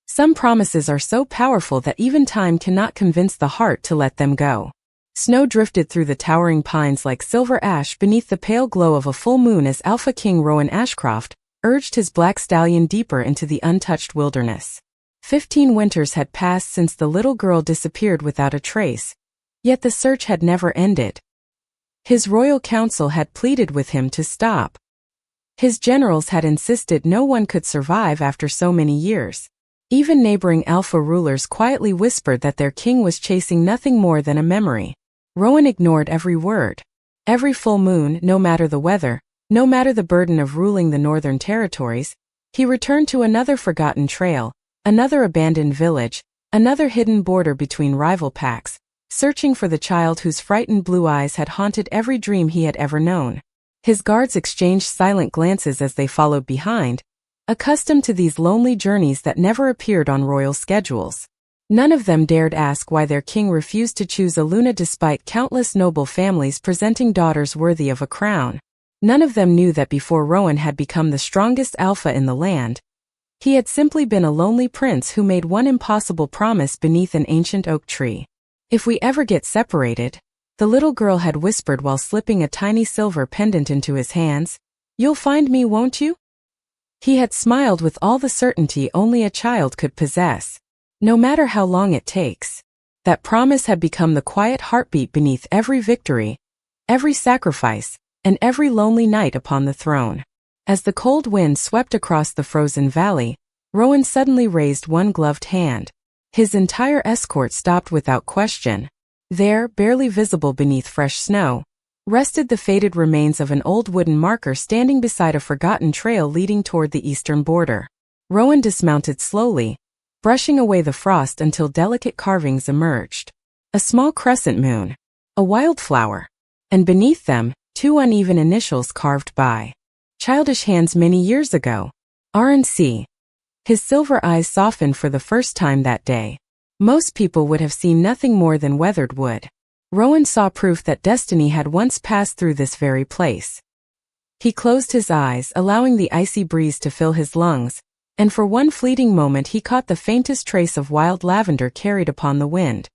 Some promises are so powerful that even time cannot convince the heart to let them go. Snow drifted through the towering pines like silver ash beneath the pale glow of a full moon as Alpha King Rowan Ashcroft urged his black stallion deeper into the untouched wilderness. 15 winters had passed since the little girl disappeared without a trace, yet the search had never ended. His royal council had pleaded with him to stop. His generals had insisted no one could survive after so many years. Even neighboring Alpha rulers quietly whispered that their king was chasing nothing more than a memory. Rowan ignored every word. Every full moon, no matter the weather, no matter the burden of ruling the northern territories, he returned to another forgotten trail, another abandoned village, another hidden border between rival packs, searching for the child whose frightened blue eyes had haunted every dream he had ever known. His guards exchanged silent glances as they followed behind, accustomed to these lonely journeys that never appeared on royal schedules. None of them dared ask why their king refused to choose Aluna despite countless noble families presenting daughters worthy of a crown. None of them knew that before Rowan had become the strongest alpha in the land, he had simply been a lonely prince who made one impossible promise beneath an ancient oak tree. "If we ever get separated," the little girl had whispered while slipping a tiny silver pendant into his hands, "you'll find me, won't you?" He had smiled with all the certainty only a child could possess. No matter how long it takes. That promise had become the quiet heartbeat beneath every victory, every sacrifice, and every lonely night upon the throne. As the cold wind swept across the frozen valley, Rowan suddenly raised one gloved hand. His entire escort stopped without question. There, barely visible beneath fresh snow, rested the faded remains of an old wooden marker standing beside a forgotten trail leading toward the eastern border. Rowan dismounted slowly, brushing away the frost until delicate carvings emerged. A small crescent moon, a wildflower, and beneath them, 2 uneven initials carved by childish hands many years ago. R&C. His silver eyes softened for the first time that day. Most people would have seen nothing more than weathered wood. Rowan saw proof that destiny had once passed through this very place. He closed his eyes, allowing the icy breeze to fill his lungs, and for one fleeting moment he caught the faintest trace of wild lavender carried upon the wind.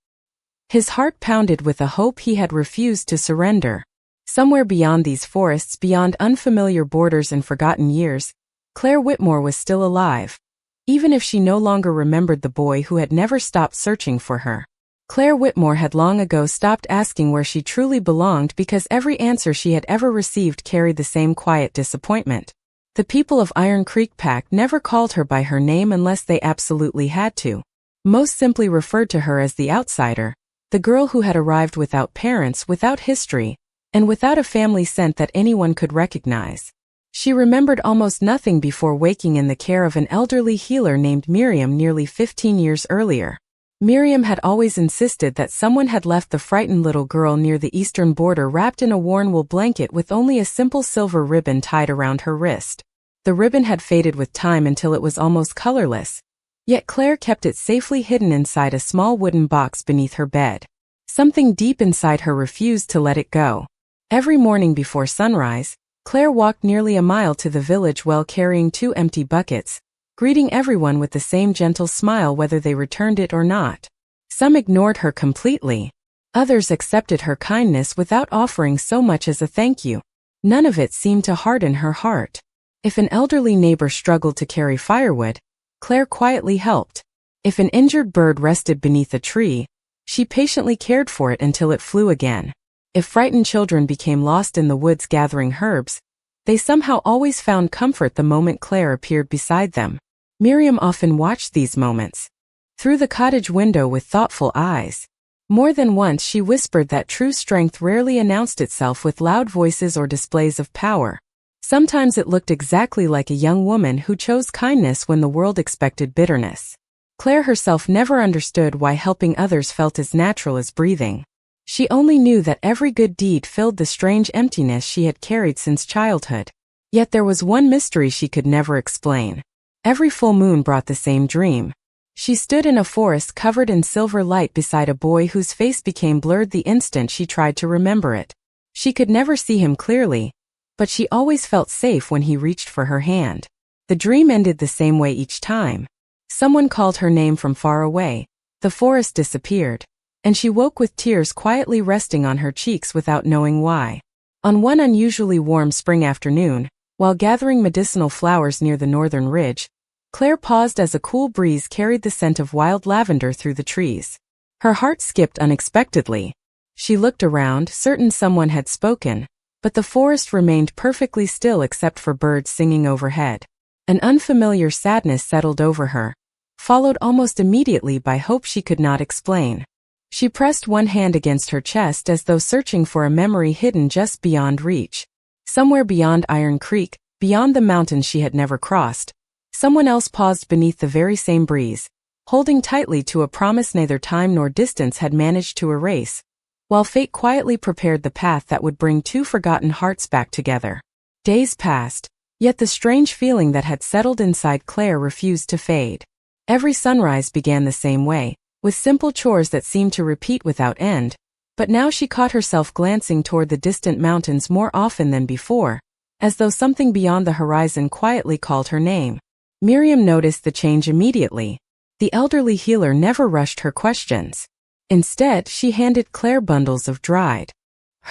His heart pounded with a hope he had refused to surrender. Somewhere beyond these forests, beyond unfamiliar borders and forgotten years, Claire Whitmore was still alive, even if she no longer remembered the boy who had never stopped searching for her. Claire Whitmore had long ago stopped asking where she truly belonged because every answer she had ever received carried the same quiet disappointment. The people of Iron Creek Pack never called her by her name unless they absolutely had to. Most simply referred to her as the outsider, the girl who had arrived without parents, without history, and without a family scent that anyone could recognize. She remembered almost nothing before waking in the care of an elderly healer named Miriam nearly 15 years earlier. Miriam had always insisted that someone had left the frightened little girl near the eastern border wrapped in a worn wool blanket with only a simple silver ribbon tied around her wrist. The ribbon had faded with time until it was almost colorless, yet Claire kept it safely hidden inside a small wooden box beneath her bed. Something deep inside her refused to let it go. Every morning before sunrise, Claire walked nearly a mile to the village well carrying 2 empty buckets, greeting everyone with the same gentle smile whether they returned it or not. Some ignored her completely. Others accepted her kindness without offering so much as a thank you. None of it seemed to harden her heart. If an elderly neighbor struggled to carry firewood, Claire quietly helped. If an injured bird rested beneath a tree, she patiently cared for it until it flew again. If frightened children became lost in the woods gathering herbs, they somehow always found comfort the moment Claire appeared beside them. Miriam often watched these moments through the cottage window with thoughtful eyes. More than once she whispered that true strength rarely announced itself with loud voices or displays of power. Sometimes it looked exactly like a young woman who chose kindness when the world expected bitterness. Claire herself never understood why helping others felt as natural as breathing. She only knew that every good deed filled the strange emptiness she had carried since childhood. Yet there was one mystery she could never explain. Every full moon brought the same dream. She stood in a forest covered in silver light beside a boy whose face became blurred the instant she tried to remember it. She could never see him clearly, but she always felt safe when he reached for her hand. The dream ended the same way each time. Someone called her name from far away, the forest disappeared, and she woke with tears quietly resting on her cheeks without knowing why. On one unusually warm spring afternoon, while gathering medicinal flowers near the northern ridge, Claire paused as a cool breeze carried the scent of wild lavender through the trees. Her heart skipped unexpectedly. She looked around, certain someone had spoken, but the forest remained perfectly still except for birds singing overhead. An unfamiliar sadness settled over her, followed almost immediately by hope she could not explain. She pressed one hand against her chest as though searching for a memory hidden just beyond reach. Somewhere beyond Iron Creek, beyond the mountains she had never crossed, someone else paused beneath the very same breeze, holding tightly to a promise neither time nor distance had managed to erase, while fate quietly prepared the path that would bring two forgotten hearts back together. Days passed, yet the strange feeling that had settled inside Claire refused to fade. Every sunrise began the same way, with simple chores that seemed to repeat without end, but now she caught herself glancing toward the distant mountains more often than before, as though something beyond the horizon quietly called her name. Miriam noticed the change immediately. The elderly healer never rushed her questions. Instead, she handed Claire bundles of dried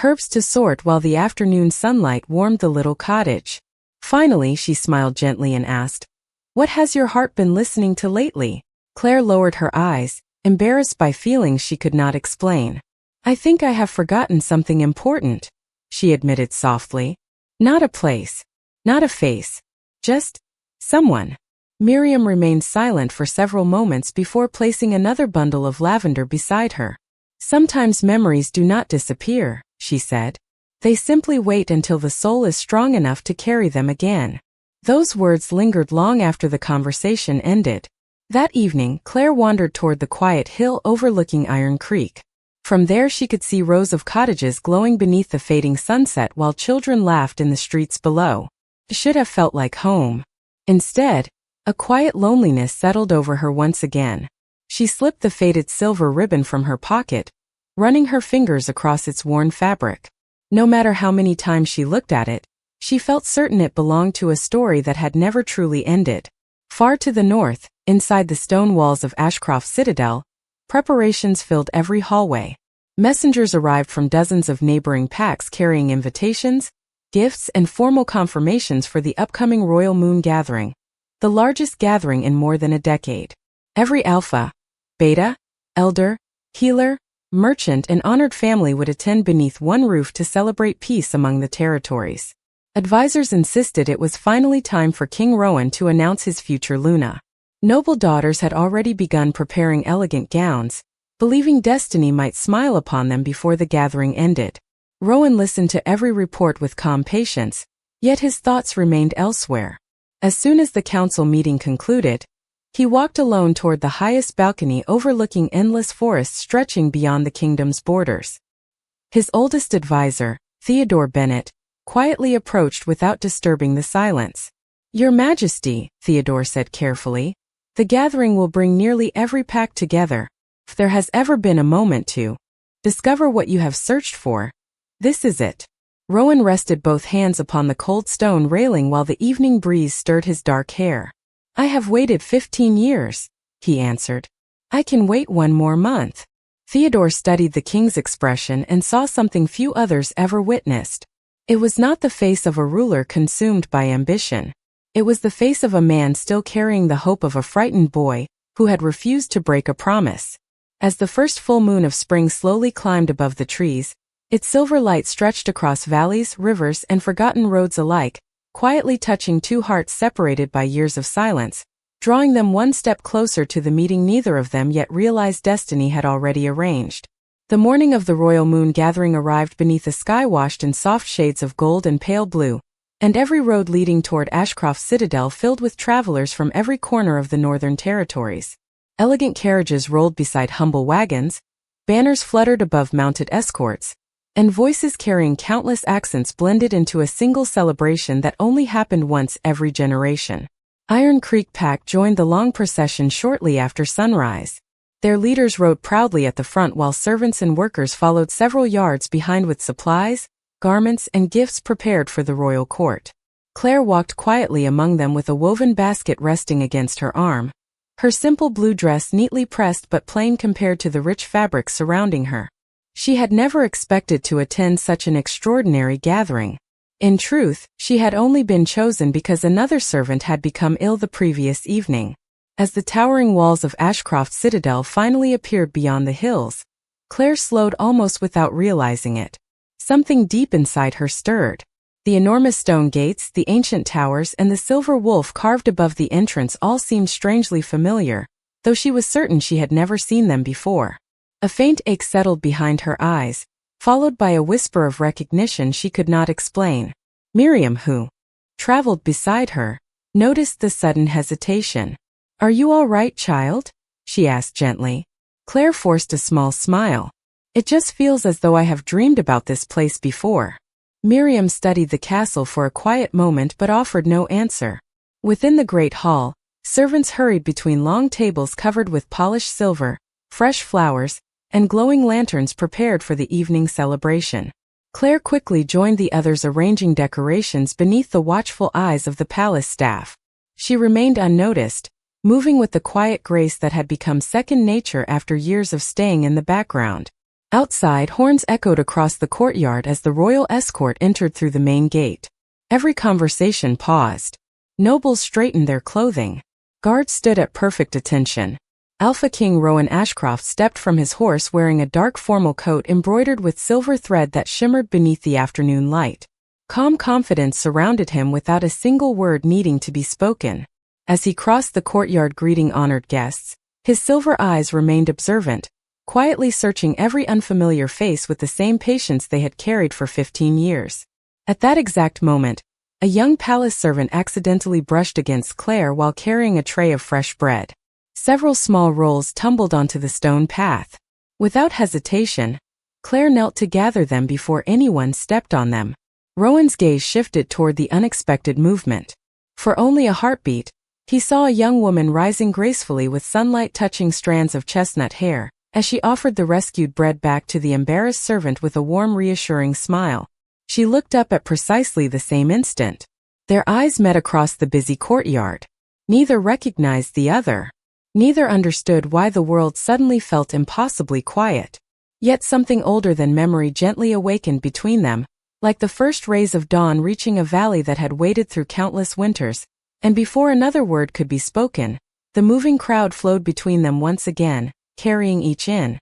herbs to sort while the afternoon sunlight warmed the little cottage. Finally, she smiled gently and asked, "What has your heart been listening to lately?" Claire lowered her eyes, embarrassed by feelings she could not explain. "I think I have forgotten something important," she admitted softly. "Not a place, not a face, just someone." Miriam remained silent for several moments before placing another bundle of lavender beside her. "Sometimes memories do not disappear," she said. "They simply wait until the soul is strong enough to carry them again." Those words lingered long after the conversation ended. That evening, Claire wandered toward the quiet hill overlooking Iron Creek. From there she could see rows of cottages glowing beneath the fading sunset while children laughed in the streets below. It should have felt like home. Instead, a quiet loneliness settled over her once again. She slipped the faded silver ribbon from her pocket, running her fingers across its worn fabric. No matter how many times she looked at it, she felt certain it belonged to a story that had never truly ended. Far to the north, inside the stone walls of Ashcroft Citadel, preparations filled every hallway. Messengers arrived from dozens of neighboring packs carrying invitations, gifts, and formal confirmations for the upcoming Royal Moon Gathering, the largest gathering in more than a decade. Every alpha, beta, elder, healer, merchant, and honored family would attend beneath one roof to celebrate peace among the territories. Advisors insisted it was finally time for King Rowan to announce his future Luna. Noble daughters had already begun preparing elegant gowns, believing destiny might smile upon them before the gathering ended. Rowan listened to every report with calm patience, yet his thoughts remained elsewhere. As soon as the council meeting concluded, he walked alone toward the highest balcony overlooking endless forests stretching beyond the kingdom's borders. His oldest advisor, Theodore Bennett, quietly approached without disturbing the silence. "Your Majesty," Theodore said carefully, "the gathering will bring nearly every pack together. If there has ever been a moment to discover what you have searched for, this is it." Rowan rested both hands upon the cold stone railing while the evening breeze stirred his dark hair. "I have waited 15 years, he answered. "I can wait one more month." Theodore studied the king's expression and saw something few others ever witnessed. It was not the face of a ruler consumed by ambition. It was the face of a man still carrying the hope of a frightened boy who had refused to break a promise. As the first full moon of spring slowly climbed above the trees, its silver light stretched across valleys, rivers, and forgotten roads alike, quietly touching two hearts separated by years of silence, drawing them one step closer to the meeting neither of them yet realized destiny had already arranged. The morning of the Royal Moon Gathering arrived beneath a sky washed in soft shades of gold and pale blue, and every road leading toward Ashcroft Citadel filled with travelers from every corner of the Northern Territories. Elegant carriages rolled beside humble wagons, banners fluttered above mounted escorts, and voices carrying countless accents blended into a single celebration that only happened once every generation. Iron Creek Pack joined the long procession shortly after sunrise. Their leaders rode proudly at the front while servants and workers followed several yards behind with supplies, garments, and gifts prepared for the royal court. Claire walked quietly among them with a woven basket resting against her arm, Her simple blue dress neatly pressed but plain compared to the rich fabrics surrounding her. She had never expected to attend such an extraordinary gathering. In truth, she had only been chosen because another servant had become ill the previous evening. As the towering walls of Ashcroft Citadel finally appeared beyond the hills, Claire slowed almost without realizing it. Something deep inside her stirred. The enormous stone gates, the ancient towers, and the silver wolf carved above the entrance all seemed strangely familiar, though she was certain she had never seen them before. A faint ache settled behind her eyes, followed by a whisper of recognition she could not explain. Miriam, who traveled beside her, noticed the sudden hesitation. "Are you all right, child?" she asked gently. Claire forced a small smile. "It just feels as though I have dreamed about this place before." Miriam studied the castle for a quiet moment but offered no answer. Within the great hall, servants hurried between long tables covered with polished silver, fresh flowers, and glowing lanterns prepared for the evening celebration. Claire quickly joined the others arranging decorations beneath the watchful eyes of the palace staff. She remained unnoticed, moving with the quiet grace that had become second nature after years of staying in the background. Outside, horns echoed across the courtyard as the royal escort entered through the main gate. Every conversation paused. Nobles straightened their clothing. Guards stood at perfect attention. Alpha King Rowan Ashcroft stepped from his horse wearing a dark formal coat embroidered with silver thread that shimmered beneath the afternoon light. Calm confidence surrounded him without a single word needing to be spoken. As he crossed the courtyard greeting honored guests, his silver eyes remained observant, quietly searching every unfamiliar face with the same patience they had carried for 15 years. At that exact moment, a young palace servant accidentally brushed against Claire while carrying a tray of fresh bread. Several small rolls tumbled onto the stone path. Without hesitation, Claire knelt to gather them before anyone stepped on them. Rowan's gaze shifted toward the unexpected movement. For only a heartbeat, he saw a young woman rising gracefully with sunlight touching strands of chestnut hair, as she offered the rescued bread back to the embarrassed servant with a warm, reassuring smile. She looked up at precisely the same instant. Their eyes met across the busy courtyard. Neither recognized the other. Neither understood why the world suddenly felt impossibly quiet. Yet something older than memory gently awakened between them, like the first rays of dawn reaching a valley that had waited through countless winters, and before another word could be spoken, the moving crowd flowed between them once again, carrying each in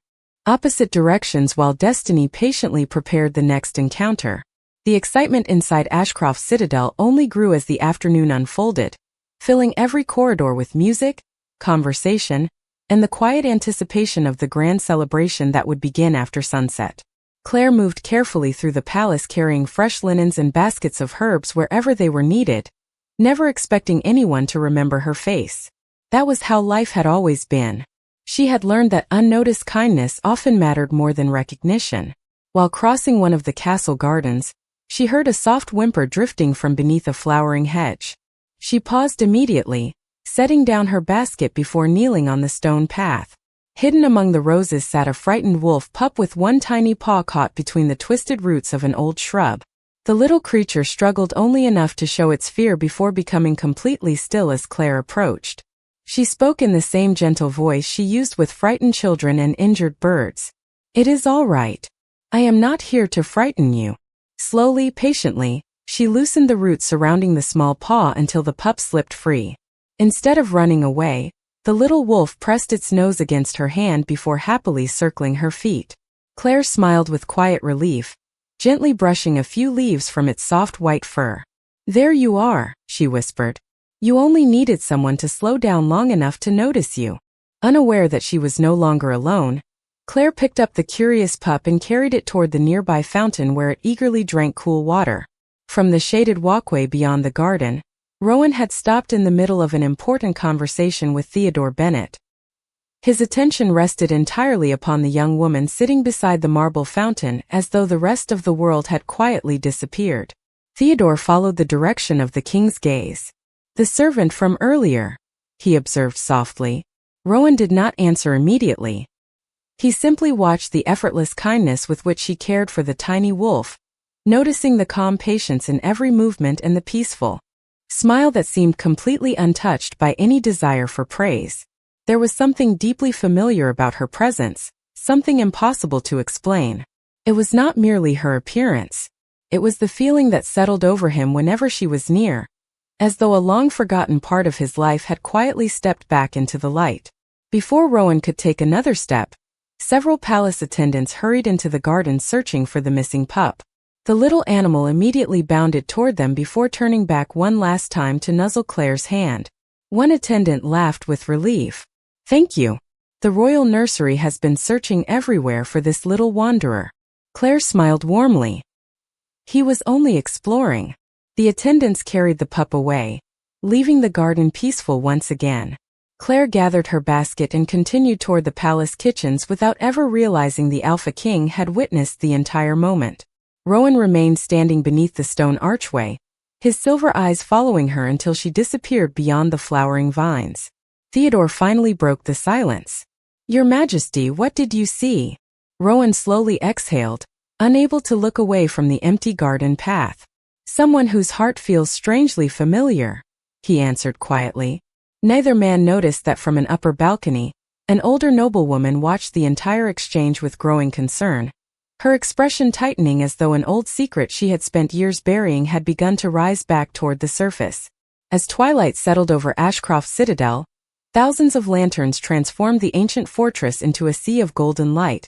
opposite directions while destiny patiently prepared the next encounter. The excitement inside Ashcroft Citadel only grew as the afternoon unfolded, filling every corridor with music, conversation, and the quiet anticipation of the grand celebration that would begin after sunset. Claire moved carefully through the palace carrying fresh linens and baskets of herbs wherever they were needed, never expecting anyone to remember her face. That was how life had always been. She had learned that unnoticed kindness often mattered more than recognition. While crossing one of the castle gardens, she heard a soft whimper drifting from beneath a flowering hedge. She paused immediately, setting down her basket before kneeling on the stone path. Hidden among the roses sat a frightened wolf pup with one tiny paw caught between the twisted roots of an old shrub. The little creature struggled only enough to show its fear before becoming completely still as Claire approached. She spoke in the same gentle voice she used with frightened children and injured birds. "It is all right. I am not here to frighten you." Slowly, patiently, she loosened the roots surrounding the small paw until the pup slipped free. Instead of running away, the little wolf pressed its nose against her hand before happily circling her feet. Claire smiled with quiet relief, gently brushing a few leaves from its soft white fur. "There you are," she whispered. "You only needed someone to slow down long enough to notice you." Unaware that she was no longer alone, Claire picked up the curious pup and carried it toward the nearby fountain where it eagerly drank cool water. From the shaded walkway beyond the garden, Rowan had stopped in the middle of an important conversation with Theodore Bennett. His attention rested entirely upon the young woman sitting beside the marble fountain as though the rest of the world had quietly disappeared. Theodore followed the direction of the king's gaze. "The servant from earlier," he observed softly. Rowan did not answer immediately. He simply watched the effortless kindness with which she cared for the tiny wolf, noticing the calm patience in every movement and the peaceful smile that seemed completely untouched by any desire for praise. There was something deeply familiar about her presence, something impossible to explain. It was not merely her appearance. It was the feeling that settled over him whenever she was near, as though a long-forgotten part of his life had quietly stepped back into the light. Before Rowan could take another step, several palace attendants hurried into the garden searching for the missing pup. The little animal immediately bounded toward them before turning back one last time to nuzzle Claire's hand. One attendant laughed with relief. "Thank you. The royal nursery has been searching everywhere for this little wanderer." Claire smiled warmly. He was only exploring. The attendants carried the pup away, leaving the garden peaceful once again. Claire gathered her basket and continued toward the palace kitchens without ever realizing the Alpha King had witnessed the entire moment. Rowan remained standing beneath the stone archway, his silver eyes following her until she disappeared beyond the flowering vines. Theodore finally broke the silence. "Your Majesty, what did you see?" Rowan slowly exhaled, unable to look away from the empty garden path. "Someone whose heart feels strangely familiar," he answered quietly. Neither man noticed that from an upper balcony, an older noblewoman watched the entire exchange with growing concern, her expression tightening as though an old secret she had spent years burying had begun to rise back toward the surface. As twilight settled over Ashcroft's citadel, thousands of lanterns transformed the ancient fortress into a sea of golden light,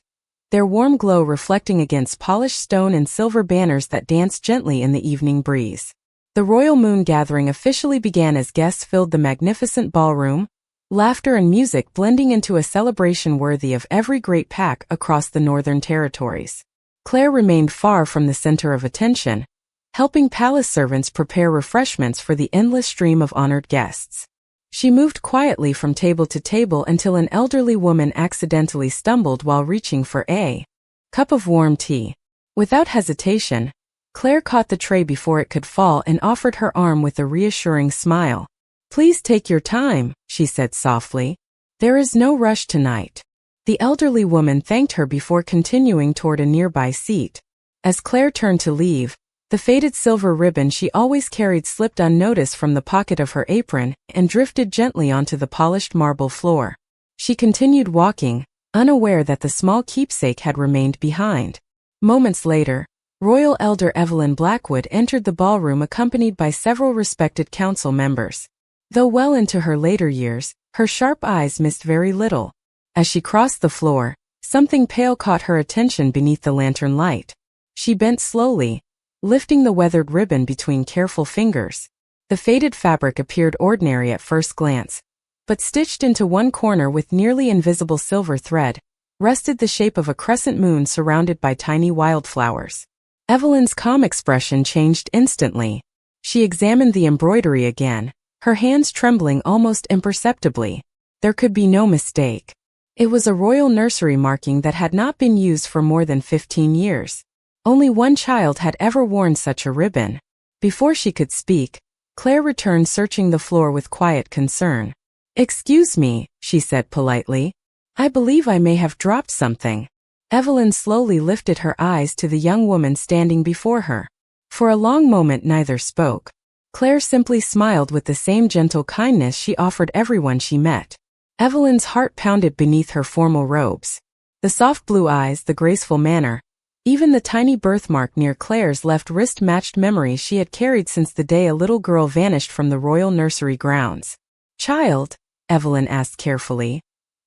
their warm glow reflecting against polished stone and silver banners that danced gently in the evening breeze. The royal moon gathering officially began as guests filled the magnificent ballroom, laughter and music blending into a celebration worthy of every great pack across the northern territories. Claire remained far from the center of attention, helping palace servants prepare refreshments for the endless stream of honored guests. She moved quietly from table to table until an elderly woman accidentally stumbled while reaching for a cup of warm tea. Without hesitation, Claire caught the tray before it could fall and offered her arm with a reassuring smile. "Please take your time," she said softly. "There is no rush tonight." The elderly woman thanked her before continuing toward a nearby seat. As Claire turned to leave, the faded silver ribbon she always carried slipped unnoticed from the pocket of her apron and drifted gently onto the polished marble floor. She continued walking, unaware that the small keepsake had remained behind. Moments later, Royal Elder Evelyn Blackwood entered the ballroom accompanied by several respected council members. Though well into her later years, her sharp eyes missed very little. As she crossed the floor, something pale caught her attention beneath the lantern light. She bent slowly, lifting the weathered ribbon between careful fingers. The faded fabric appeared ordinary at first glance, but stitched into one corner with nearly invisible silver thread, rested the shape of a crescent moon surrounded by tiny wildflowers. Evelyn's calm expression changed instantly. She examined the embroidery again, her hands trembling almost imperceptibly. There could be no mistake. It was a royal nursery marking that had not been used for more than 15 years. Only one child had ever worn such a ribbon. Before she could speak, Claire returned searching the floor with quiet concern. "Excuse me," she said politely. "I believe I may have dropped something." Evelyn slowly lifted her eyes to the young woman standing before her. For a long moment neither spoke. Claire simply smiled with the same gentle kindness she offered everyone she met. Evelyn's heart pounded beneath her formal robes. The soft blue eyes, the graceful manner, even the tiny birthmark near Claire's left wrist matched memories she had carried since the day a little girl vanished from the royal nursery grounds. "Child," Evelyn asked carefully,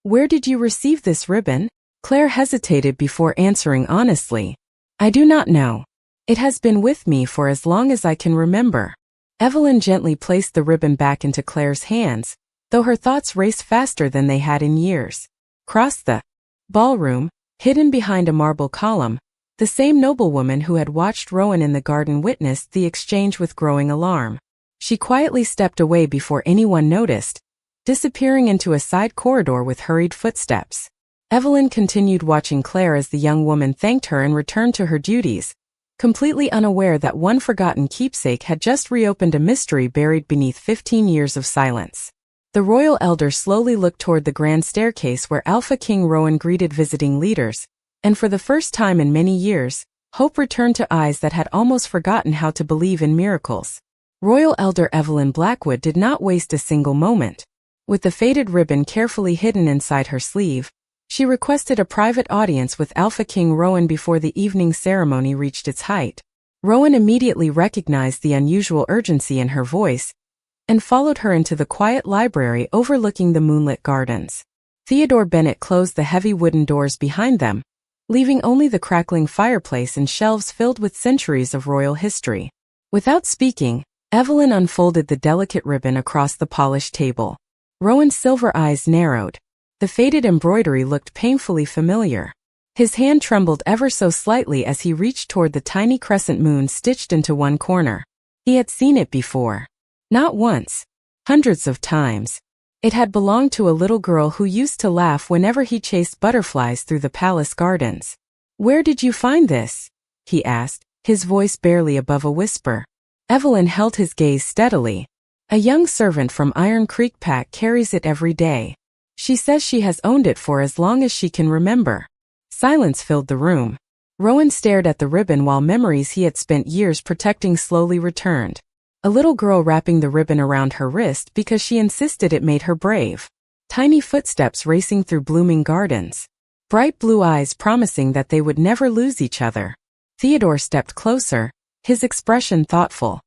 "where did you receive this ribbon?" Claire hesitated before answering honestly. "I do not know. It has been with me for as long as I can remember." Evelyn gently placed the ribbon back into Claire's hands, though her thoughts raced faster than they had in years. Across the ballroom, hidden behind a marble column, the same noblewoman who had watched Rowan in the garden witnessed the exchange with growing alarm. She quietly stepped away before anyone noticed, disappearing into a side corridor with hurried footsteps. Evelyn continued watching Claire as the young woman thanked her and returned to her duties, completely unaware that one forgotten keepsake had just reopened a mystery buried beneath 15 years of silence. The royal elder slowly looked toward the grand staircase where Alpha King Rowan greeted visiting leaders, and for the first time in many years, hope returned to eyes that had almost forgotten how to believe in miracles. Royal Elder Evelyn Blackwood did not waste a single moment. With the faded ribbon carefully hidden inside her sleeve, she requested a private audience with Alpha King Rowan before the evening ceremony reached its height. Rowan immediately recognized the unusual urgency in her voice and followed her into the quiet library overlooking the moonlit gardens. Theodore Bennett closed the heavy wooden doors behind them, leaving only the crackling fireplace and shelves filled with centuries of royal history. Without speaking, Evelyn unfolded the delicate ribbon across the polished table. Rowan's silver eyes narrowed. The faded embroidery looked painfully familiar. His hand trembled ever so slightly as he reached toward the tiny crescent moon stitched into one corner. He had seen it before. Not once. Hundreds of times. It had belonged to a little girl who used to laugh whenever he chased butterflies through the palace gardens. "Where did you find this?" he asked, his voice barely above a whisper. Evelyn held his gaze steadily. "A young servant from Iron Creek Pack carries it every day. She says she has owned it for as long as she can remember." Silence filled the room. Rowan stared at the ribbon while memories he had spent years protecting slowly returned. A little girl wrapping the ribbon around her wrist because she insisted it made her brave. Tiny footsteps racing through blooming gardens. Bright blue eyes promising that they would never lose each other. Theodore stepped closer, his expression thoughtful.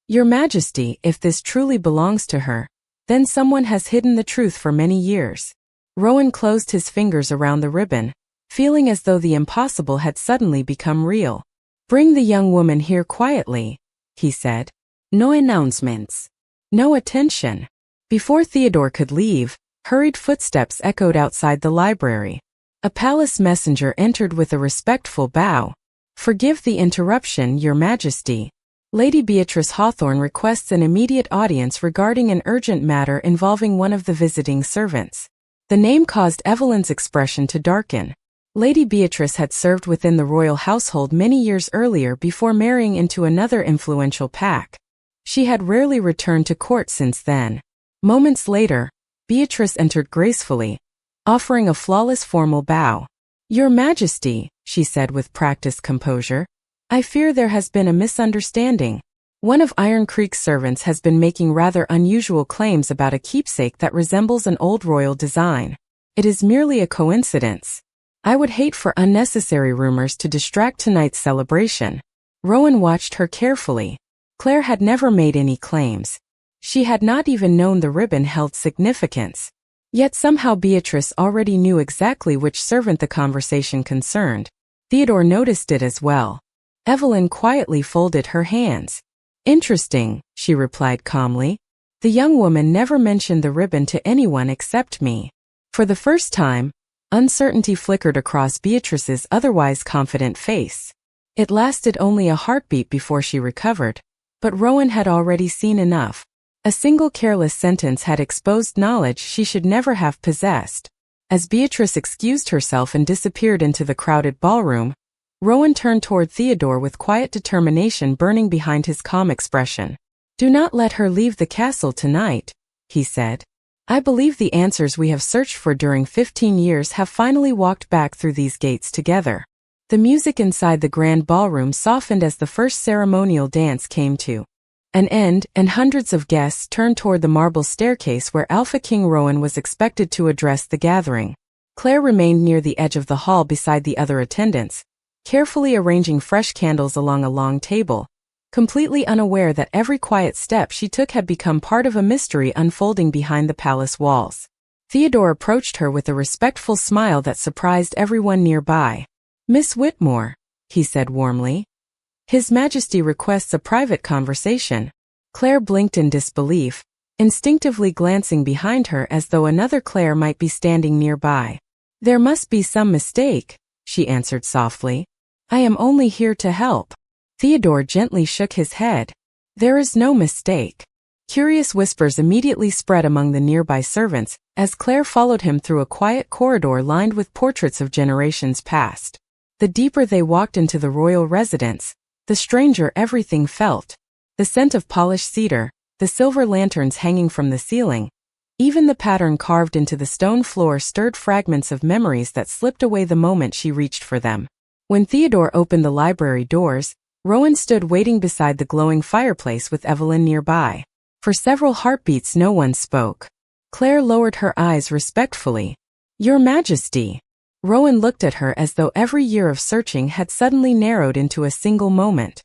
"Your Majesty, if this truly belongs to her, then someone has hidden the truth for many years." Rowan closed his fingers around the ribbon, feeling as though the impossible had suddenly become real. "Bring the young woman here quietly," he said. "No announcements. No attention." Before Theodore could leave, hurried footsteps echoed outside the library. A palace messenger entered with a respectful bow. "Forgive the interruption, Your Majesty. Lady Beatrice Hawthorne requests an immediate audience regarding an urgent matter involving one of the visiting servants." The name caused Evelyn's expression to darken. Lady Beatrice had served within the royal household many years earlier before marrying into another influential pack. She had rarely returned to court since then. Moments later, Beatrice entered gracefully, offering a flawless formal bow. "Your Majesty," she said with practiced composure, "I fear there has been a misunderstanding. One of Iron Creek's servants has been making rather unusual claims about a keepsake that resembles an old royal design. It is merely a coincidence. I would hate for unnecessary rumors to distract tonight's celebration." Rowan watched her carefully. Claire had never made any claims. She had not even known the ribbon held significance. Yet somehow Beatrice already knew exactly which servant the conversation concerned. Theodore noticed it as well. Evelyn quietly folded her hands. "Interesting," she replied calmly. "The young woman never mentioned the ribbon to anyone except me." For the first time, uncertainty flickered across Beatrice's otherwise confident face. It lasted only a heartbeat before she recovered. But Rowan had already seen enough. A single careless sentence had exposed knowledge she should never have possessed. As Beatrice excused herself and disappeared into the crowded ballroom, Rowan turned toward Theodore with quiet determination burning behind his calm expression. "Do not let her leave the castle tonight," he said. "I believe the answers we have searched for during 15 years have finally walked back through these gates together." The music inside the grand ballroom softened as the first ceremonial dance came to an end, and hundreds of guests turned toward the marble staircase where Alpha King Rowan was expected to address the gathering. Claire remained near the edge of the hall beside the other attendants, carefully arranging fresh candles along a long table, completely unaware that every quiet step she took had become part of a mystery unfolding behind the palace walls. Theodore approached her with a respectful smile that surprised everyone nearby. "Miss Whitmore," he said warmly. "His Majesty requests a private conversation." Claire blinked in disbelief, instinctively glancing behind her as though another Claire might be standing nearby. "There must be some mistake," she answered softly. "I am only here to help." Theodore gently shook his head. "There is no mistake." Curious whispers immediately spread among the nearby servants as Claire followed him through a quiet corridor lined with portraits of generations past. The deeper they walked into the royal residence, the stranger everything felt. The scent of polished cedar, the silver lanterns hanging from the ceiling, even the pattern carved into the stone floor stirred fragments of memories that slipped away the moment she reached for them. When Theodore opened the library doors, Rowan stood waiting beside the glowing fireplace with Evelyn nearby. For several heartbeats no one spoke. Claire lowered her eyes respectfully. Your Majesty. Rowan looked at her as though every year of searching had suddenly narrowed into a single moment.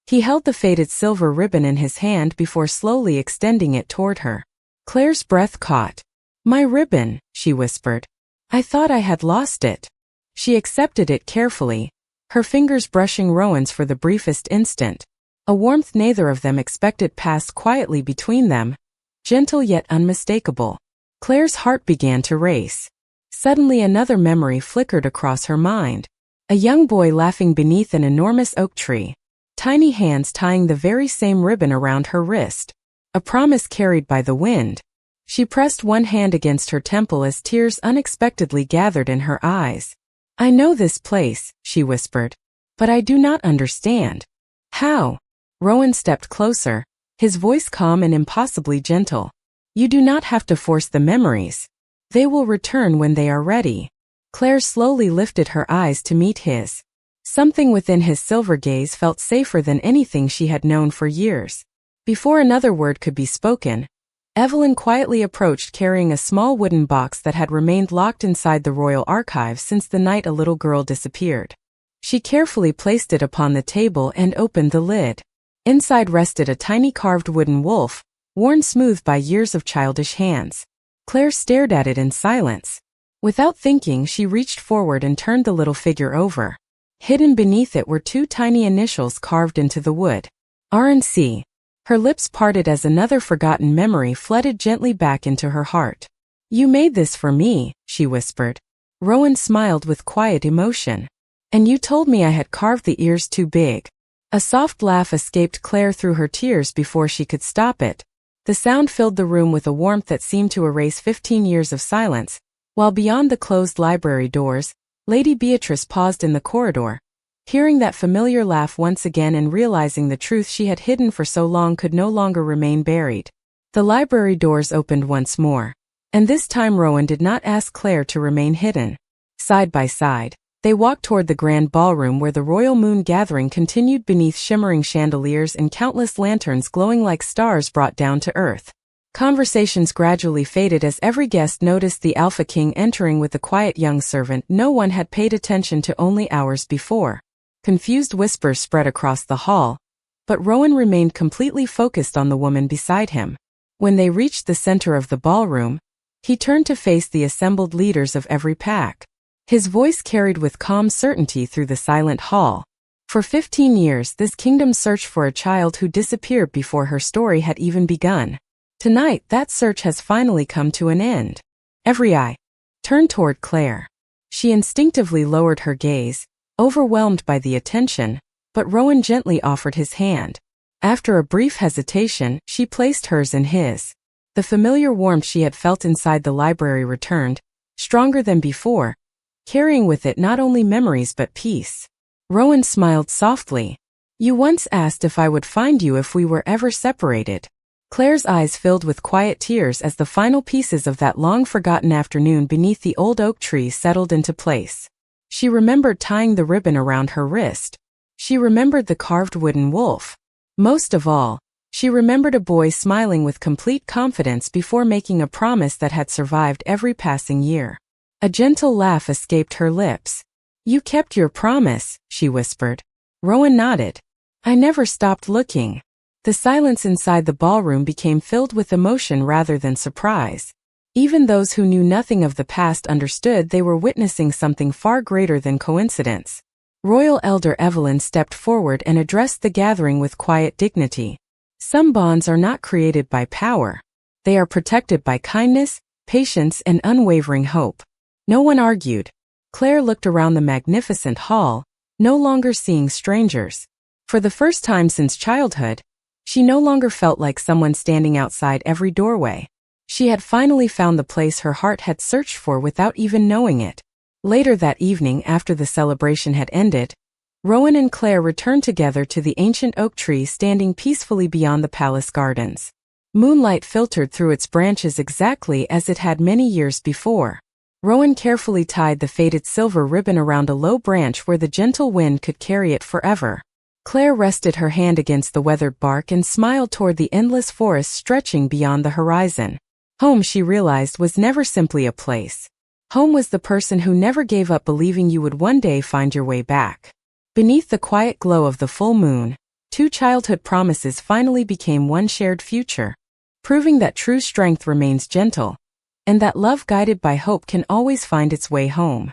He held the faded silver ribbon in his hand before slowly extending it toward her. Claire's breath caught. My ribbon, she whispered. I thought I had lost it. She accepted it carefully, her fingers brushing Rowan's for the briefest instant. A warmth neither of them expected passed quietly between them, gentle yet unmistakable. Claire's heart began to race. Suddenly another memory flickered across her mind. A young boy laughing beneath an enormous oak tree. Tiny hands tying the very same ribbon around her wrist. A promise carried by the wind. She pressed one hand against her temple as tears unexpectedly gathered in her eyes. I know this place, she whispered. But I do not understand. How? Rowan stepped closer, his voice calm and impossibly gentle. You do not have to force the memories. They will return when they are ready. Claire slowly lifted her eyes to meet his. Something within his silver gaze felt safer than anything she had known for years. Before another word could be spoken, Evelyn quietly approached carrying a small wooden box that had remained locked inside the royal archives since the night a little girl disappeared. She carefully placed it upon the table and opened the lid. Inside rested a tiny carved wooden wolf, worn smooth by years of childish hands. Claire stared at it in silence. Without thinking, she reached forward and turned the little figure over. Hidden beneath it were two tiny initials carved into the wood. R&C. Her lips parted as another forgotten memory flooded gently back into her heart. You made this for me, she whispered. Rowan smiled with quiet emotion. And you told me I had carved the ears too big. A soft laugh escaped Claire through her tears before she could stop it. The sound filled the room with a warmth that seemed to erase 15 years of silence, while beyond the closed library doors, Lady Beatrice paused in the corridor. Hearing that familiar laugh once again and realizing the truth she had hidden for so long could no longer remain buried. The library doors opened once more, and this time Rowan did not ask Claire to remain hidden. Side by side, they walked toward the grand ballroom where the royal moon gathering continued beneath shimmering chandeliers and countless lanterns glowing like stars brought down to earth. Conversations gradually faded as every guest noticed the Alpha King entering with a quiet young servant no one had paid attention to only hours before. Confused whispers spread across the hall, but Rowan remained completely focused on the woman beside him. When they reached the center of the ballroom, he turned to face the assembled leaders of every pack. His voice carried with calm certainty through the silent hall. For 15 years this kingdom searched for a child who disappeared before her story had even begun. Tonight that search has finally come to an end. Every eye turned toward Claire. She instinctively lowered her gaze, overwhelmed by the attention, but Rowan gently offered his hand. After a brief hesitation, she placed hers in his. The familiar warmth she had felt inside the library returned, stronger than before, carrying with it not only memories but peace. Rowan smiled softly. You once asked if I would find you if we were ever separated. Claire's eyes filled with quiet tears as the final pieces of that long-forgotten afternoon beneath the old oak tree settled into place. She remembered tying the ribbon around her wrist. She remembered the carved wooden wolf. Most of all, she remembered a boy smiling with complete confidence before making a promise that had survived every passing year. A gentle laugh escaped her lips. You kept your promise, she whispered. Rowan nodded. I never stopped looking. The silence inside the ballroom became filled with emotion rather than surprise. Even those who knew nothing of the past understood they were witnessing something far greater than coincidence. Royal Elder Evelyn stepped forward and addressed the gathering with quiet dignity. Some bonds are not created by power. They are protected by kindness, patience, and unwavering hope. No one argued. Claire looked around the magnificent hall, no longer seeing strangers. For the first time since childhood, she no longer felt like someone standing outside every doorway. She had finally found the place her heart had searched for without even knowing it. Later that evening, after the celebration had ended, Rowan and Claire returned together to the ancient oak tree standing peacefully beyond the palace gardens. Moonlight filtered through its branches exactly as it had many years before. Rowan carefully tied the faded silver ribbon around a low branch where the gentle wind could carry it forever. Claire rested her hand against the weathered bark and smiled toward the endless forest stretching beyond the horizon. Home, she realized, was never simply a place. Home was the person who never gave up believing you would one day find your way back. Beneath the quiet glow of the full moon, two childhood promises finally became one shared future, proving that true strength remains gentle, and that love guided by hope can always find its way home.